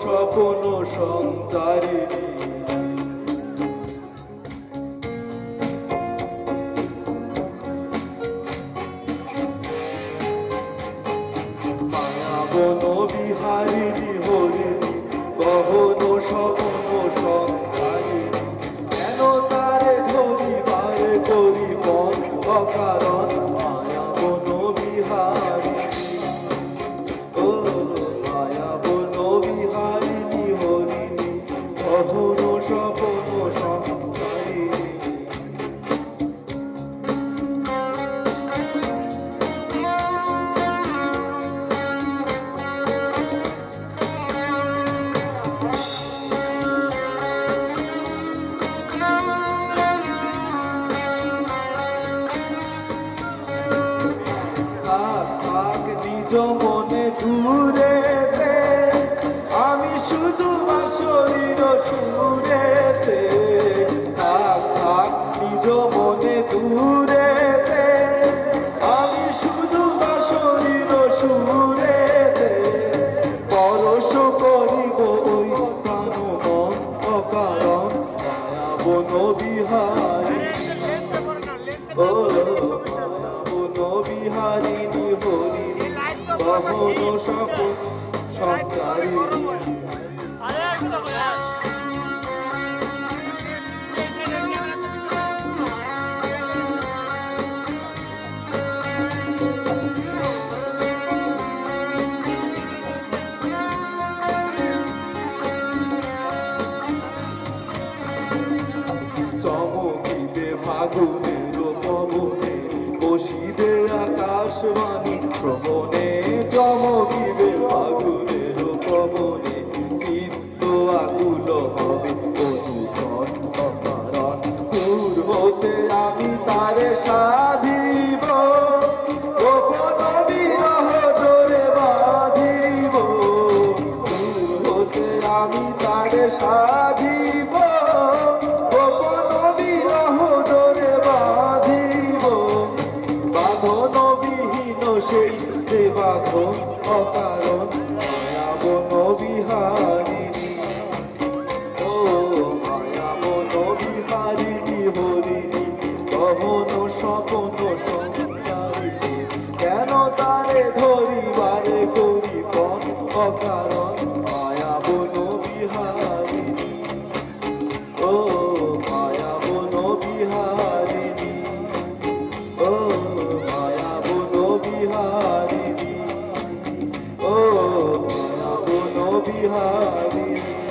স্বপ্ন সঞ্চারিণী মায়াবন বিহারিণী হরিণী গহন স্বপ্ন সঞ্চারিণী কেন তারে ধরিবারে করি মন অকারণ মায়াবন বিহারিণী ও মায়াবন বিহারিণী হরিণী গহন স্বপ্ন সঞ্চারিণী নিজ মনে দূরে আমি শুধু শরীর সুরেতে থাক থাক নিজ মনে দূরে আমি শুধু শরীর সুরেতে পরশ করিব ওই প্রাণ মন অকারণ মায়াবন বিহারী ও মায়াবন বিহারিণী হরিণী গহন স্বপ্ন সঞ্চারিণী চমকিবে ফাগুনের পবনে বসিবে আকাশবাণী শ্রবণে চমকিবে ফাগুনের পবনে চিত্ত আকুল হবে অনুকরণ অকারণ দূর হতে আমি তারে সাধিব গোপন বিরহ জোরে বাঁধিব দূর হতে আমি তারে সাধিব গোপন বিরহ জোরে বাঁধিব বাঁধন বিহীন সেই দেবাধন অকারণ মায়াবন বিহারিণী ও মায়াবন বিহারিণী হরিণী গহন স্বপ্ন সঞ্চারিণী কেন তারে ধরিবারে করিপন অকারণ মায়াবন বিহারিণী ও মায়াবন বিহারিণী ও মায়াবন বিহারিণী ও মায়াবন বিহারিণী